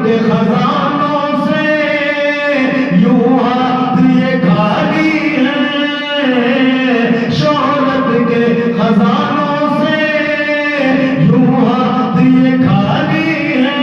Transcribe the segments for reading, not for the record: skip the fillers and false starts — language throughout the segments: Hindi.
के खजानों से यूं हाथ ये खाली है, शोहरत के खजानों से यूं हाथ ये खाली है।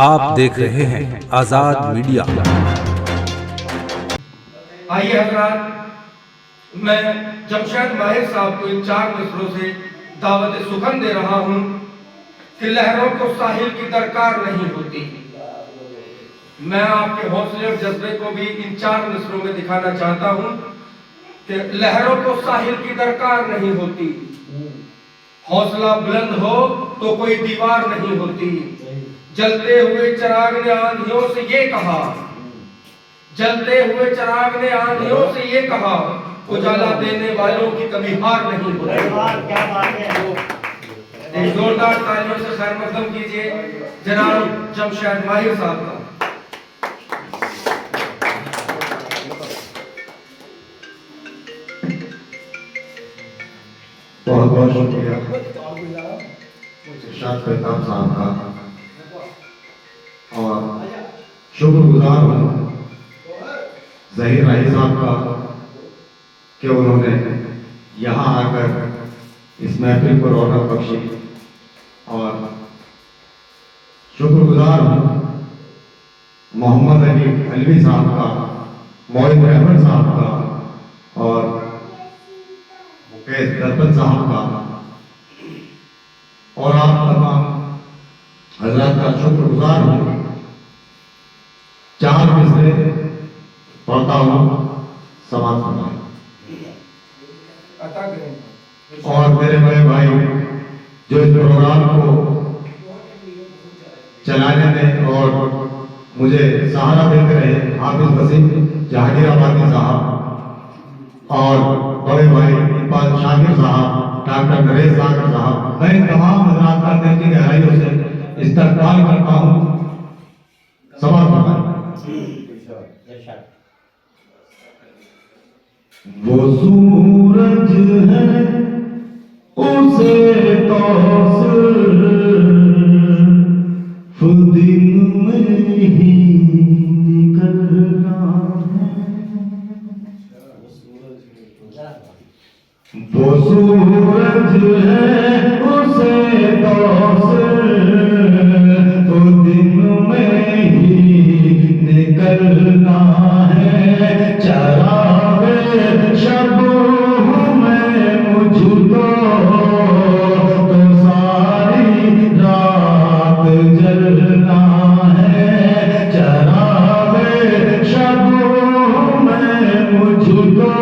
आप देख रहे हैं आजाद मीडिया। आइए हजरात, मैं जमशेद माहिर साहब को इन 4 मिसरों से दावत सुखन दे रहा हूं कि लहरों को साहिल की दरकार नहीं होती। मैं आपके हौसले और जज्बे को भी इन 4 मिसरों में दिखाना चाहता हूं कि लहरों को साहिल की दरकार नहीं होती। हौसला बुलंद हो तो कोई दीवार नहीं होती। जलते हुए चिराग ने आंधियों से ये कहा, जलते हुए चिराग ने आंधियों से ये कहा, उजाला देने वालों की कभी हार नहीं होती। क्या बात है। एक जोरदार तालियों से खैर मकदम कीजिए जनाब जमशेद माहिर साहब का। बहुत बहुत शुक्रिया इरशाद पेताब साहब का, और शुक्रगुजार हूँ ज़हीर राही साहब का कि उन्होंने यहाँ आकर इस महफिल को रौनक बख्शी, और शुक्रगुजार हूँ मोहम्मद अली अलवी साहब का, मोइन रहमान साहब का और मुकेश दरपत साहब का, और आप तमाम हजरात का शुक्रगुजार हूँ। 4 मिसरे पढ़ता हूँ, समाज फरमाएं। और मेरे बड़े भाई जो इस प्रोग्राम को चलाने में और मुझे सहारा देते रहे, हाफिज वसीम जहांगीराबादी साहब और बड़े भाई इकबाल शाकिर साहब, डॉक्टर नरेश सागर साहब, मैं तमाम हजरात का दिल की गहराइयों से इस्तकबाल करता हूँ। समाज फरमाएं। वो सूरज है उसे तो दिन में ही निकलना है। वो सूरज है उसे तो दिन में ही निकलना है। चरागे शब में मुझको तो सारी रात जलना है। चरागे शब में मुझको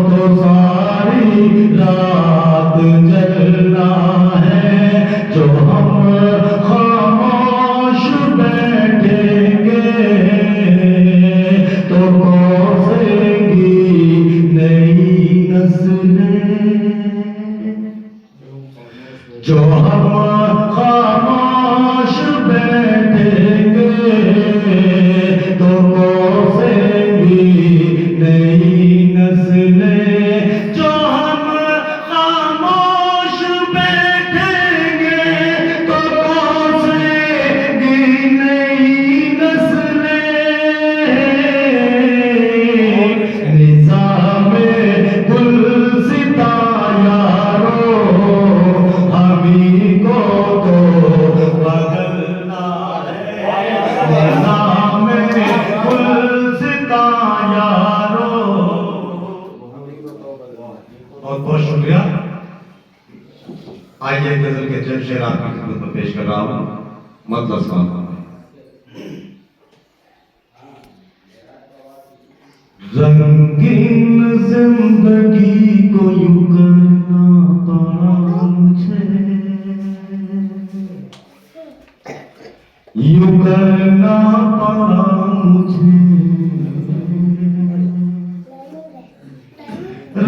तो सारी रात जलना है। जो हम खामोश बैठेंगे तो कोसेंगी नई नस्लें। जो हम खामोश बैठेंगे तो कोसेंगी नई नस्लें। जो हम खामोश बैठेंगे तो कोसेंगी नई नस्लें। निज़ामे गुलसिता यारो हमी को तो बदलना है। निज़ामे गुलसिता यारो। बहुत बहुत शुक्रिया। आइए गजल के चंद शेर आपकी खिदमत में पेश कर रहा हूँ। मतलब साहब रंगीन जिंदगी को यूं करना पड़ा मुझे, यूं करना पड़ा मुझे।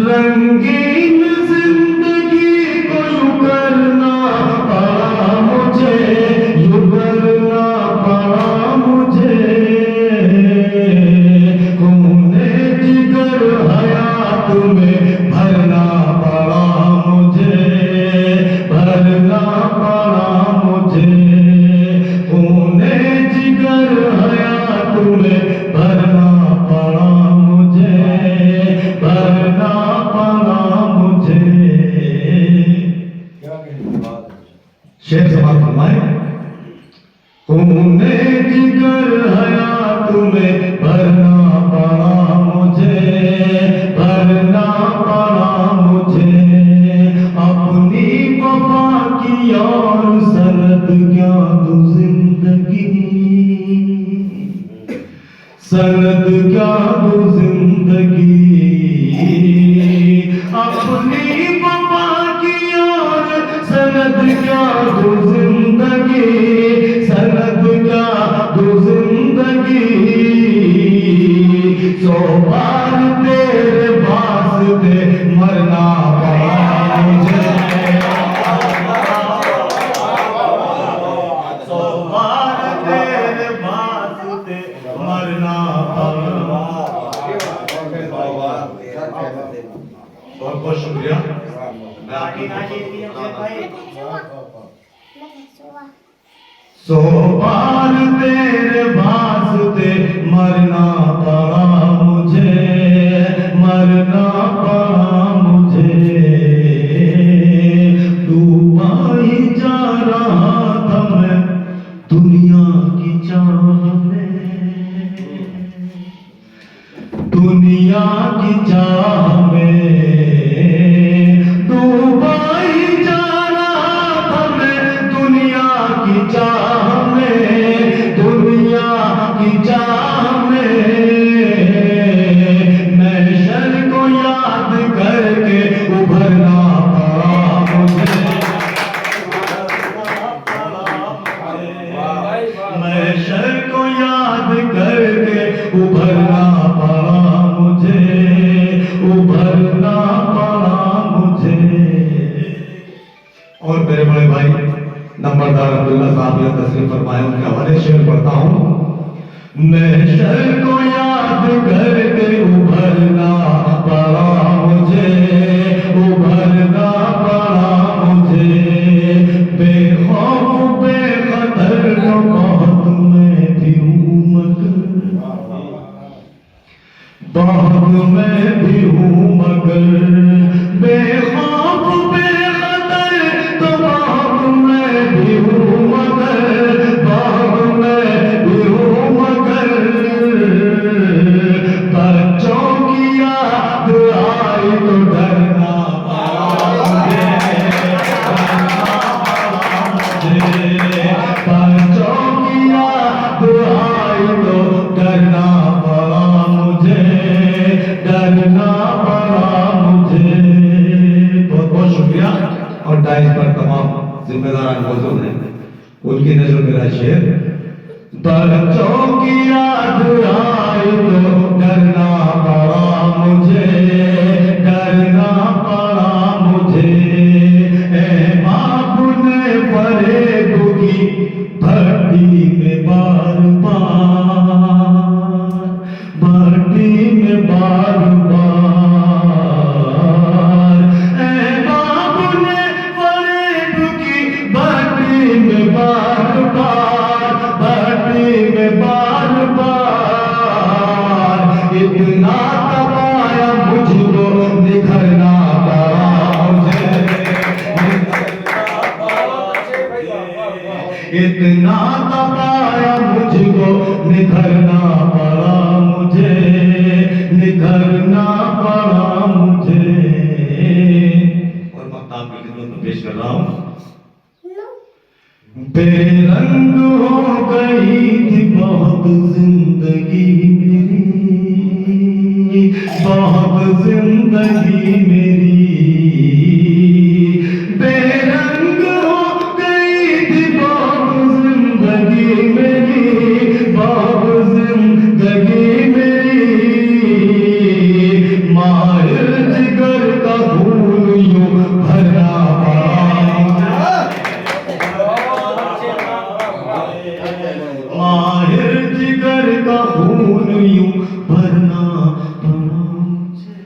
रंगीन जिंदगी को यूं करना पड़ा मुझे, यूं करना पड़ा मुझे। खूने जिगर हयात में भरना पड़ा मुझे, भरना पड़ा मुझे। बात फरमाए, खूने जिगर हयात में भरना पड़ा मुझे, भरना पड़ा मुझे अपनी वफा की और सनद क्या तू जिंदगी, सनद क्या तू जिंदगी अपनी वफा की और सनद क्या तू जिंदगी, सनद क्या तू जिंदगी। सौ बार तेरे वास्ते मरना पड़ा मुझे, सौ बार तेरे वास्ते मरना पड़ा। बहुत बहुत शुक्रिया। सौ बार तेरे वास्ते मरना पड़ा मुझे, मरना पड़ा मुझे डूबा ही जा रहा था मैं दुनिया की चाह में, दुनिया की चाह में डूबा ही जा रहा था मैं दुनिया की चाह में, दुनिया की चाह में महशर को याद करके उभरना पड़ा मुझे, महशर को याद करके उभरना पड़ा मुझे, उभरना पड़ा मुझे। और मेरे बड़े भाई नंबरदार अब्दुल्ला साहब यह तस्वीर फरमाए, उनके हवाले शेर पढ़ता हूँ। महशर को याद करके उभरना पड़ा मुझे, उभरना पड़ा मुझे बेखौफ बेखतर तो बहुत मैं भी हूँ मगर, बहुत मैं भी हूँ मगर बेखौफ बेखतर तो बहुत मैं भी हूँ मगर, बहुत मैं भी हूँ मगर बच्चों की याद आई तो डरना पड़ा मुझे, बच्चों की याद आई तो डरना पड़ा मुझे, डरना पड़ा मुझे। बहुत बहुत शुक्रिया। और डाइस पर तमाम जिम्मेदार मौजूद हैं, उनकी नजर मेरा शेर। बच्चों की याद आई तो डरना पड़ा मुझे, डरना पड़ा मुझे ए बाप ने फरेब की भट्टी में बार बार, भट्टी में बार बार ए बाप ने फरेब की भट्टी में बार बार, भट्टी में बार बार इतना तबाया मुझको निखरना पड़ा मुझे, इतना तबाया मुझको निखरना पड़ा मुझे, निखरना पड़ा मुझे। और मक्ताब की खिदमत में पेश कर रहा हूँ। बेरंग हो गई थी बहुत जिंदगी मेरी, बहुत जिंदगी मेरी बेरंग हो गई थी बहुत जिंदगी मेरी, बहुत जिंदगी मेरी माहिर जिगर का खून यूं भरा माहिर जिगर का खून यूं भरना पड़ा मुझे।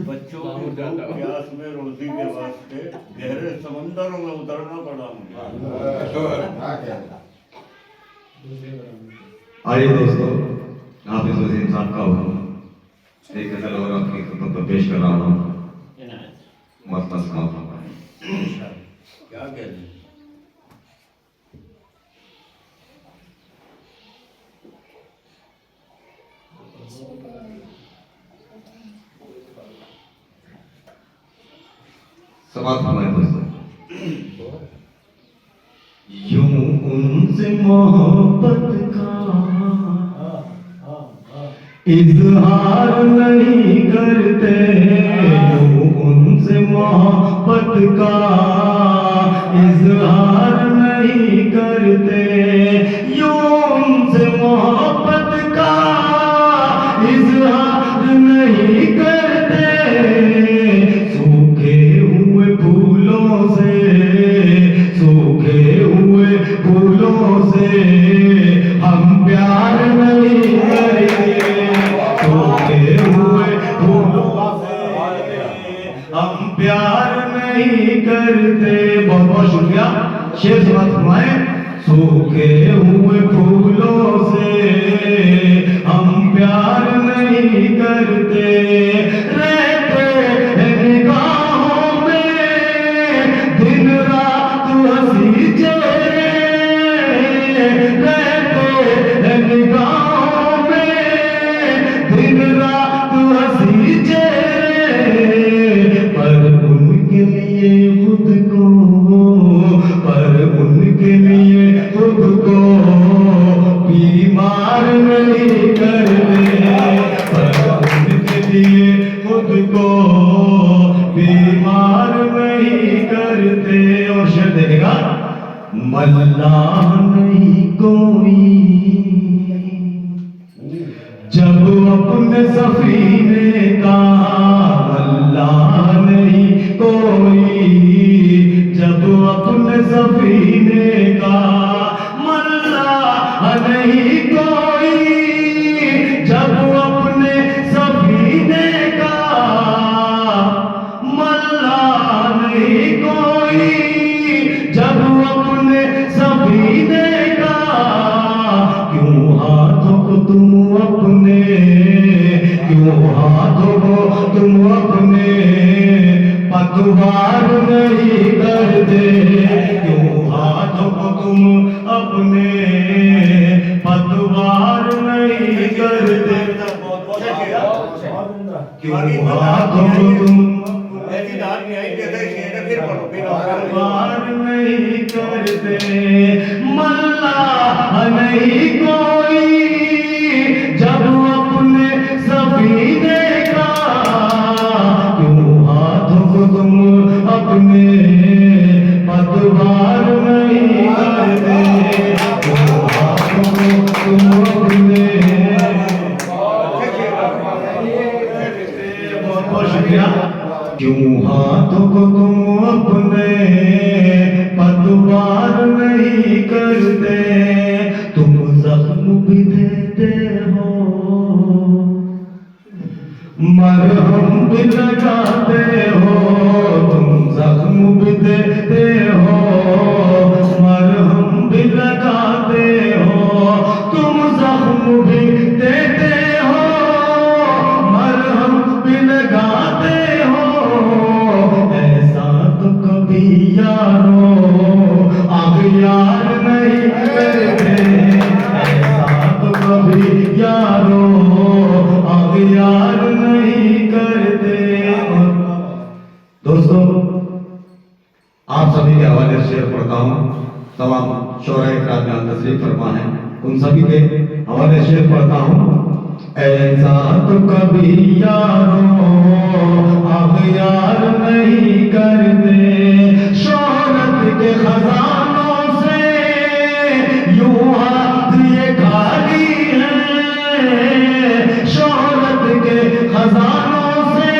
बच्चों को भूख प्यास में रोटी के वास्ते गहरे समंदरों में उतरना पड़ा मुझे। आइए दोस्तों, हाफिज वसीम साहब का हुक्म। एक गजल और आपकी खिदमत में पेश कर रहा हूँ। मत समाप्त होगा। क्या कह रहे हैं? समाप्त हमारे दोस्तों। यूं उनसे मोहब्बत का इजहार नहीं करते, यूं उनसे मोहब्बत का इजहार नहीं करते, यूं उनसे मोहब्बत का इजहार नहीं करते, सूखे हुए फूलों से, सूखे हुए फूलों से हम प्यार नहीं करते, सूखे हुए फूलों से हम प्यार नहीं करते। बहुत बहुत शुक्रिया। शेर समाप्त फरमाए। सूखे हुए फूलों से हम प्यार नहीं करते, रहते हैं निगाहों में दिन रात हंसी चेहरे, रहते हैं निगाहों में दिन रात हंसी चेहरे, पर उनके लिए खुद को, पर उनके लिए खुद को बीमार नहीं करते, पर उनके लिए खुद को बीमार नहीं करते। और शेर देखेगा, मल्लाह नहीं कोई जब अपने सफीने का, मल्लाह नहीं कोई जब अपने सफीने का, मल्लाह नहीं कोई जब अपने सफीने का, मल्लाह नहीं कोई जब अपने सफीने का, क्यों हाथों को तुम अपने, क्यों हाथों को तुम अपने पतवार नहीं करते, क्यों हाथों को तुम अपने पतवार नहीं करते, क्यों हाथों को तुम पतवार नहीं करते, मल्लाह नहीं कोई जब अपने सफीने का, क्यों हाथों को तुम अपने पतवार नहीं करते, क्यों हाथों को तुम अपने। बहुत बहुत शुक्रिया। क्यों हाथों को तुम अपने पतवार नहीं करते, तुम जख्म भी देते हो, मरहम भी लगाते हो, तुम जख्म भी देते हो, मरहम भी लगाते हो, तुम जख्म भी देते हो, मरहम भी लगाते हो, ऐसा तो कभी यारो अगयार नहीं करते, ऐसा तो कभी यारो अगयार नहीं करते। दोस्तों, आप सभी के हवाले शेर पढ़ता हूँ। तमाम शोरा इकराम यहाँ तशरीफ फरमा है, उन सभी के हवाले शेर पढ़ता हूँ। ऐसा तो कभी यारो अगयार नहीं करते, शोहरत के खजानों से यूं हाथ ये खाली है, शोहरत के खजानों से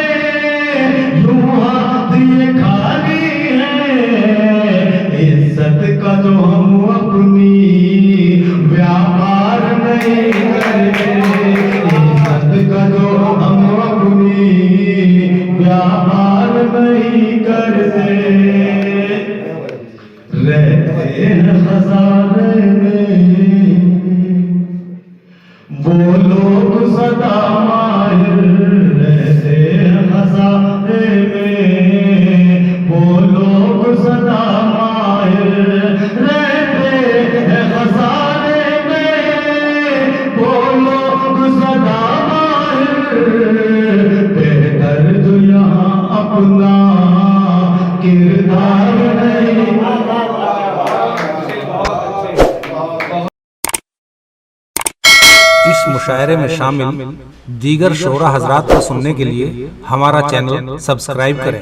यूं हाथ ये खाली है, इज्जत का जो हम अपनी व्यापार नहीं करते, इज्जत का जो हम अपनी व्यापार नहीं करते, रहते हैं खजाने में वो लोग सदा माहिर, मुशायरे में शामिल दीगर शोरा हजरात को सुनने के लिए हमारा चैनल सब्सक्राइब करें।